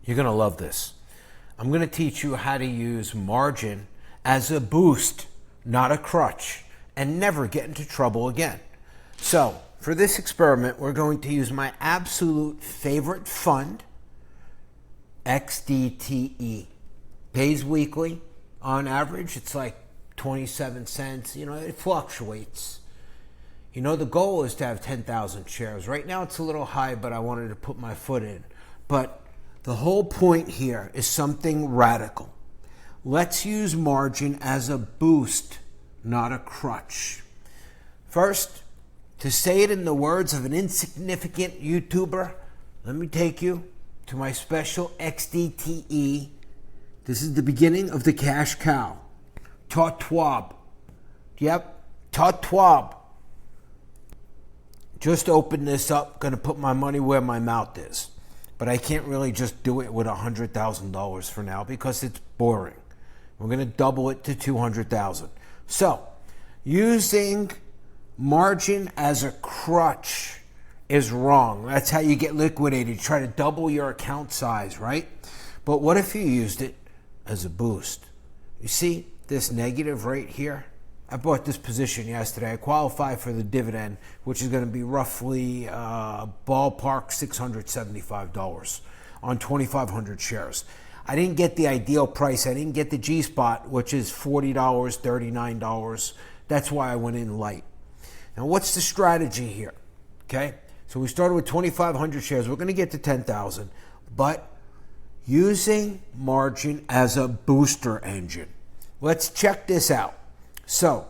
You're going to love this. I'm going to teach you how to use margin as a boost, not a crutch, and never get into trouble again. So for this experiment, we're going to use my absolute favorite fund, XDTE. Pays weekly. On average, it's like 27 cents. You know, it fluctuates. You know, the goal is to have 10,000 shares. Right now it's a little high, but I wanted to put my foot in. But the whole point here is something radical. Let's use margin as a boost, not a crutch. First, to say it in the words of an insignificant YouTuber, let me take you to my special XDTE. This is the beginning of the cash cow. Totwab. Yep, Totwab. Just open this up, gonna put my money where my mouth is. But I can't really just do it with $100,000 for now because it's boring. We're gonna double it to 200,000. So, using margin as a crutch is wrong. That's how you get liquidated. You try to double your account size, right? But what if you used it as a boost? You see this negative right here? I bought this position yesterday. I qualify for the dividend, which is going to be roughly ballpark $675 on 2,500 shares. I didn't get the ideal price. I didn't get the G-spot, which is $40, $39. That's why I went in light. Now, what's the strategy here? Okay, so we started with 2,500 shares. We're going to get to 10,000, but using margin as a booster engine. Let's check this out. So,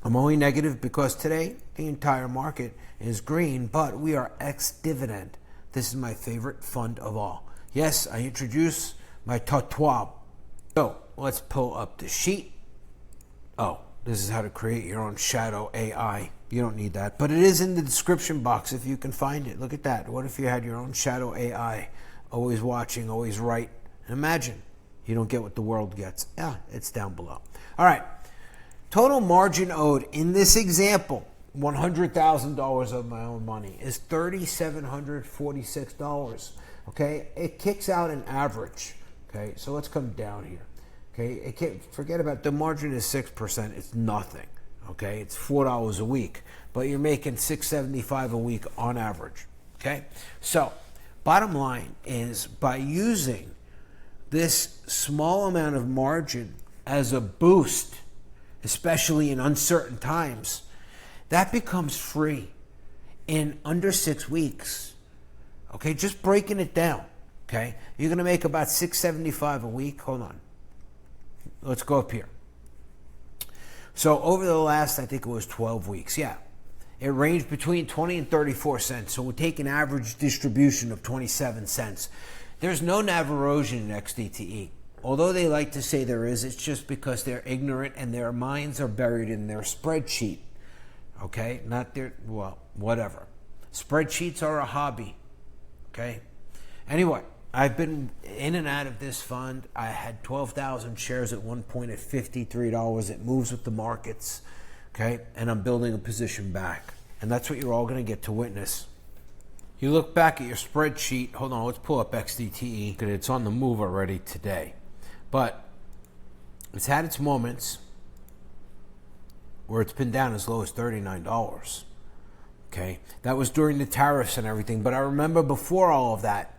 I'm only negative because today the entire market is green, but we are ex-dividend. This is my favorite fund of all. Yes, I introduce my Totwab. So, let's pull up the sheet. Oh, this is how to create your own shadow AI. You don't need that, but it is in the description box if you can find it. Look at that. What if you had your own shadow AI? Always watching, always right. Imagine you don't get what the world gets. Yeah, it's down below. All right. Total margin owed in this example, $100,000 of my own money, is $3,746. Okay, it kicks out an average. Okay, so let's come down here. Okay, forget about the margin is 6%. It's nothing. Okay, it's $4 a week, but you're making $675 a week on average. Okay, so bottom line is by using this small amount of margin as a boost, especially in uncertain times, that becomes free in under 6 weeks. Okay, just breaking it down. Okay, you're going to make about $675 a week. Hold on. Let's go up here. So over the last, I think it was 12 weeks. Yeah, it ranged between 20 and 34 cents. So we'll take an average distribution of 27 cents. There's no NAV erosion in XDTE. Although they like to say there is, it's just because they're ignorant and their minds are buried in their spreadsheet. Okay? Not their, well, whatever. Spreadsheets are a hobby. Okay? Anyway, I've been in and out of this fund. I had 12,000 shares at one point at $53. It moves with the markets. Okay? And I'm building a position back. And that's what you're all going to get to witness. You look back at your spreadsheet. Hold on, let's pull up XDTE because it's on the move already today. But it's had its moments where it's been down as low as $39. Okay, that was during the tariffs and everything. But I remember before all of that,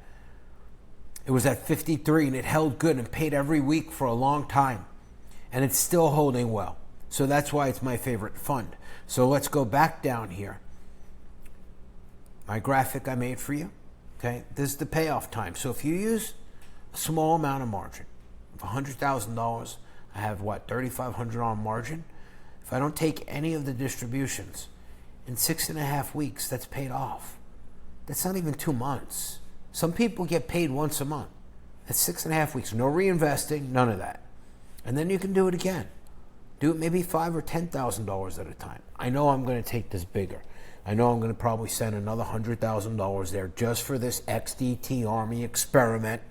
it was at 53 and it held good and paid every week for a long time. And it's still holding well. So that's why it's my favorite fund. So let's go back down here. My graphic I made for you. Okay, this is the payoff time. So if you use a small amount of margin, of $100,000, I have what, $3,500 on margin? If I don't take any of the distributions, in 6.5 weeks, that's paid off. That's not even 2 months. Some people get paid once a month. That's 6.5 weeks. No reinvesting, none of that. And then you can do it again. Do it maybe $5,000 or $10,000 at a time. I know I'm going to take this bigger. I know I'm going to probably send another $100,000 there just for this XDT Army experiment.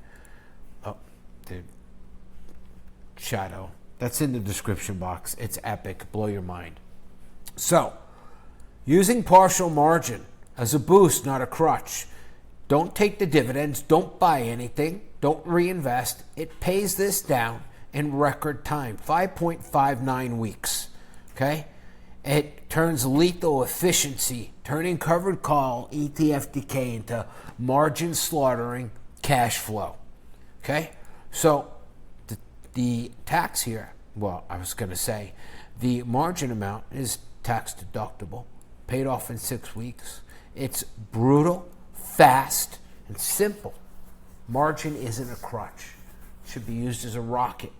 Oh, dude. Shadow. That's in the description box. It's epic. Blow your mind. So, using partial margin as a boost, not a crutch. don't take the dividends, don't buy anything, don't reinvest. It pays this down in record time, 5.59 weeks, okay? It turns lethal efficiency, turning covered call ETF decay into margin slaughtering cash flow, okay? So the tax here, well, I was going to say the margin amount is tax deductible, paid off in 6 weeks. It's brutal, fast, and simple. Margin isn't a crutch. It should be used as a rocket.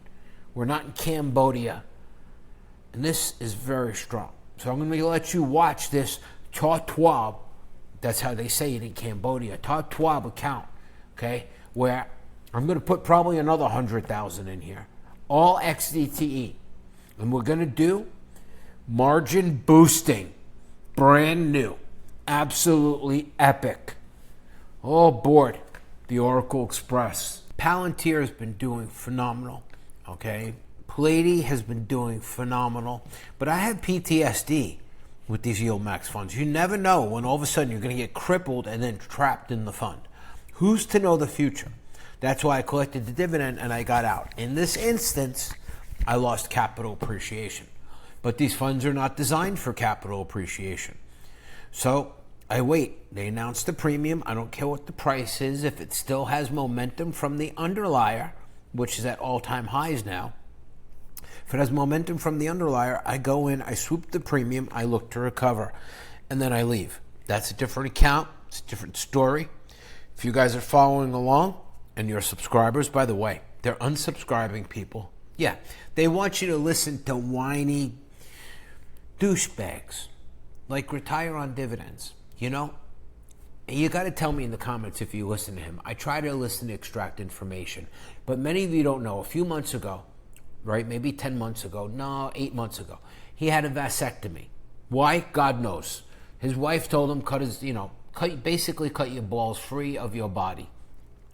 We're not in Cambodia. And this is very strong. So I'm going to let you watch this Ta Twab, that's how they say it in Cambodia, Ta Twab account, okay, where I'm going to put probably another 100,000 in here. All XDTE. And we're going to do margin boosting. Brand new. Absolutely epic. All aboard the Oracle Express. Palantir has been doing phenomenal, okay? Pallady has been doing phenomenal. But I have PTSD with these yield max funds. You never know when all of a sudden you're going to get crippled and then trapped in the fund. Who's to know the future? That's why I collected the dividend and I got out. In this instance, I lost capital appreciation. But these funds are not designed for capital appreciation. So I wait. They announced the premium. I don't care what the price is. If it still has momentum from the underlier, which is at all-time highs now, if it has momentum from the underlier, I go in, I swoop the premium, I look to recover, and then I leave. That's a different account. It's a different story. If you guys are following along and you're subscribers, by the way, they're unsubscribing people. Yeah, they want you to listen to whiny douchebags like Retire on Dividends. You know, you got to tell me in the comments if you listen to him. I try to listen to extract information, but many of you don't know. A few months ago, right, maybe 10 months ago, no, 8 months ago, he had a vasectomy. Why? God knows. His wife told him basically cut your balls free of your body.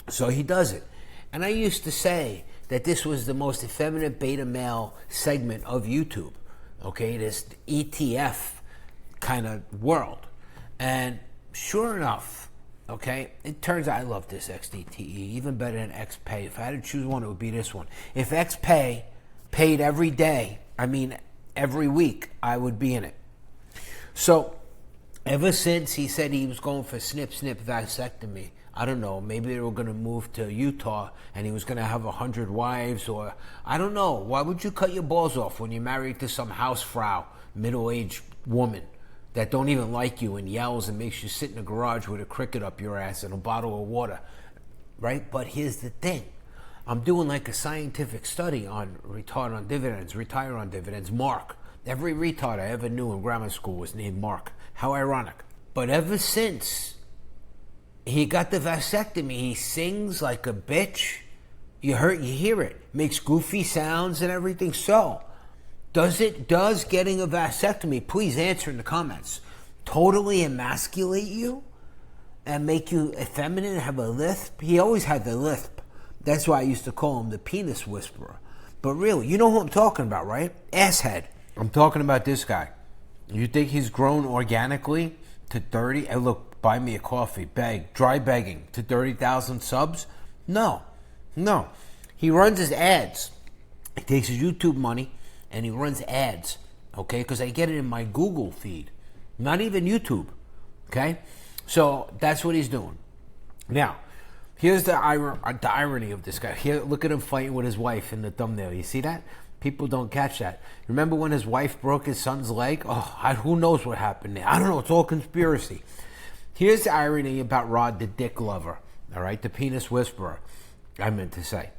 So he does it. And I used to say that this was the most effeminate beta male segment of YouTube. Okay, this ETF kind of world. And sure enough, okay, it turns out I love this XDTE, even better than XPay. If I had to choose one, it would be this one. If XPay paid every day, every week, I would be in it. So ever since he said he was going for snip vasectomy, I don't know, maybe they were going to move to Utah and he was going to have 100 wives, or I don't know. Why would you cut your balls off when you're married to some housefrau, middle-aged woman that don't even like you and yells and makes you sit in the garage with a cricket up your ass and a bottle of water, right? But here's the thing. I'm doing like a scientific study on retire on dividends, Mark. Every retard I ever knew in grammar school was named Mark. How ironic. But ever since he got the vasectomy, he sings like a bitch. You hear it. Makes goofy sounds and everything. So, does getting a vasectomy, please answer in the comments, totally emasculate you and make you effeminate and have a lisp? He always had the lisp. That's why I used to call him the penis whisperer. But really, you know who I'm talking about, right? Asshead. I'm talking about this guy. You think he's grown organically to 30? And look, buy me a coffee, dry begging to 30,000 subs? No. He runs his ads. He takes his YouTube money and he runs ads, okay? Because I get it in my Google feed, not even YouTube, okay? So that's what he's doing. Now, here's the irony of this guy. Here, look at him fighting with his wife in the thumbnail. You see that? People don't catch that. Remember when his wife broke his son's leg? Who knows what happened there? I don't know. It's all conspiracy. Here's the irony about Rod, the dick lover, all right? The penis whisperer, I meant to say.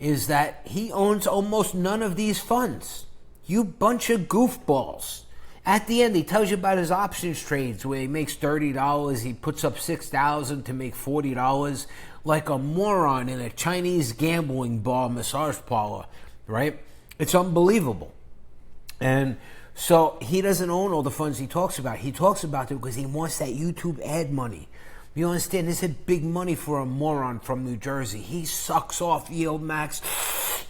Is that he owns almost none of these funds. You bunch of goofballs. At the end, he tells you about his options trades where he makes $30, he puts up $6,000 to make $40, like a moron in a Chinese gambling bar massage parlor, right? It's unbelievable. And so he doesn't own all the funds he talks about. He talks about them because he wants that YouTube ad money. You understand? This is big money for a moron from New Jersey. He sucks off yield max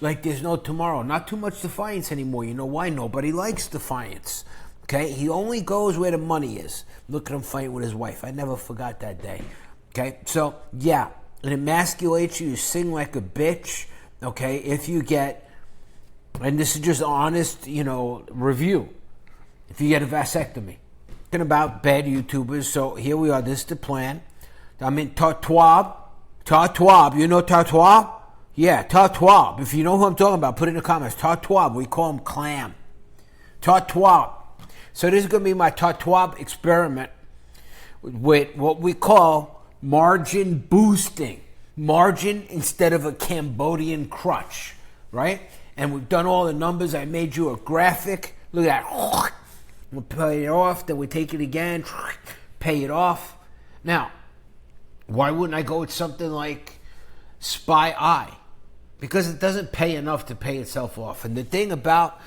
like there's no tomorrow. Not too much defiance anymore. You know why? Nobody likes defiance. Okay, he only goes where the money is. Look at him fighting with his wife. I never forgot that day. Okay, so yeah, it emasculates you. You sing like a bitch. Okay, if you get, and this is just honest, review. If you get a vasectomy, talking about bad YouTubers. So here we are. This is the plan. I'm in Tartwab. You know Tartwab? Yeah, Tartwab. If you know who I'm talking about, put it in the comments. Tartwab. We call him Clam. Tartwab. So this is going to be my Tartwab experiment with what we call margin boosting. Margin instead of a Cambodian crutch, right? And we've done all the numbers. I made you a graphic. Look at that. We'll pay it off. Then we take it again. Pay it off. Now, why wouldn't I go with something like Spy Eye? Because it doesn't pay enough to pay itself off. And the thing about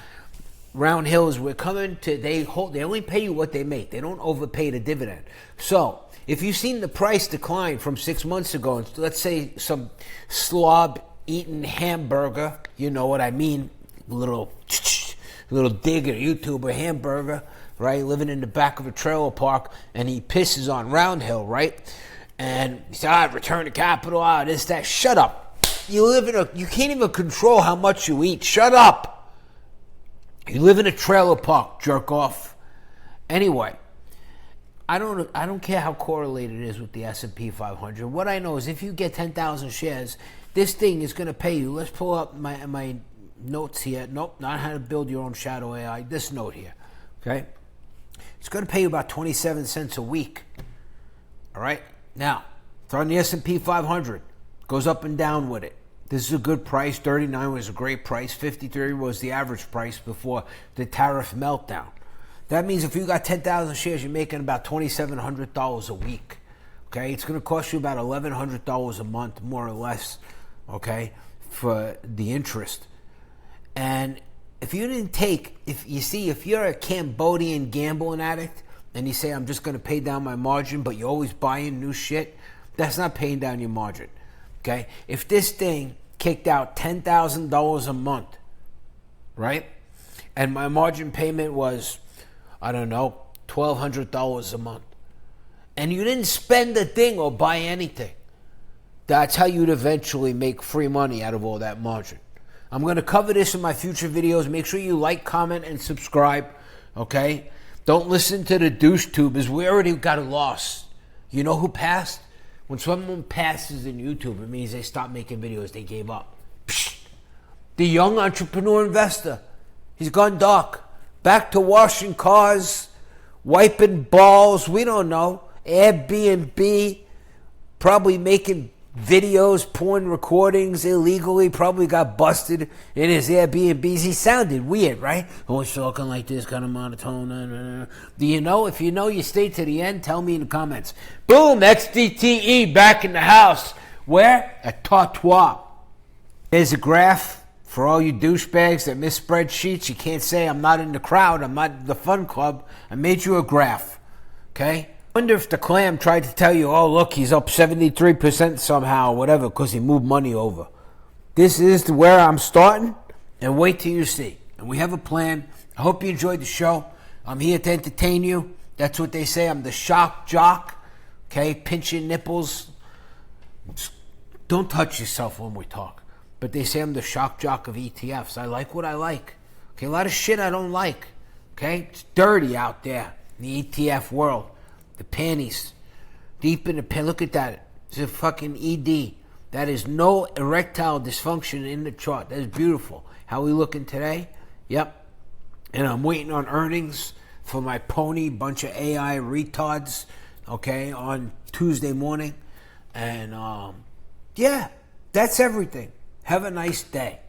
Round Hill is we're coming to, they only pay you what they make. They don't overpay the dividend. So if you've seen the price decline from 6 months ago, and let's say some slob eating hamburger, you know what I mean, little digger YouTuber hamburger, right, living in the back of a trailer park, and he pisses on Round Hill, right? And he said, return to capital, this, that. Shut up. You can't even control how much you eat. Shut up. You live in a trailer park, jerk off. Anyway, I don't care how correlated it is with the S&P 500. What I know is if you get 10,000 shares, this thing is going to pay you. Let's pull up my notes here. Nope, not how to build your own shadow AI. This note here, okay? It's going to pay you about 27 cents a week. All right? Now, it's on the S&P 500. Goes up and down with it. This is a good price. 39 was a great price. 53 was the average price before the tariff meltdown. That means if you got 10,000 shares, you're making about $2,700 a week. Okay? It's going to cost you about $1,100 a month, more or less, okay, for the interest. And if you didn't take, if you're a Cambodian gambling addict and you say, I'm just going to pay down my margin, but you're always buying new shit, that's not paying down your margin. Okay? If this thing kicked out $10,000 a month, right? And my margin payment was, I don't know, $1,200 a month. And you didn't spend a thing or buy anything. That's how you'd eventually make free money out of all that margin. I'm going to cover this in my future videos. Make sure you like, comment, and subscribe. Okay? Don't listen to the douche tubers. We already got a loss. You know who passed? When someone passes in YouTube, it means they stopped making videos. They gave up. Psh! The young entrepreneur investor. He's gone dark. Back to washing cars, wiping balls. We don't know. Airbnb. Probably making videos, porn recordings illegally. Probably got busted in his Airbnbs. He sounded weird, right? Always talking like this, kind of monotone. Do you know? If you know, you stay to the end. Tell me in the comments. Boom! XDTE back in the house. Where? At Tartwab. There's a graph for all you douchebags that miss spreadsheets. You can't say I'm not in the crowd. I'm not in the fun club. I made you a graph. Okay? Wonder if the Clam tried to tell you, oh, look, he's up 73% somehow, whatever, because he moved money over. This is where I'm starting, and wait till you see. And we have a plan. I hope you enjoyed the show. I'm here to entertain you. That's what they say. I'm the shock jock. Okay, pinch your nipples. Don't touch yourself when we talk. But they say I'm the shock jock of ETFs. I like what I like. Okay, a lot of shit I don't like. Okay, it's dirty out there in the ETF world. The panties, deep in the pan. Look at that. It's a fucking ED. That is no erectile dysfunction in the chart. That is beautiful. How we looking today? Yep. And I'm waiting on earnings for my pony, bunch of AI retards, okay, on Tuesday morning. And, yeah, that's everything. Have a nice day.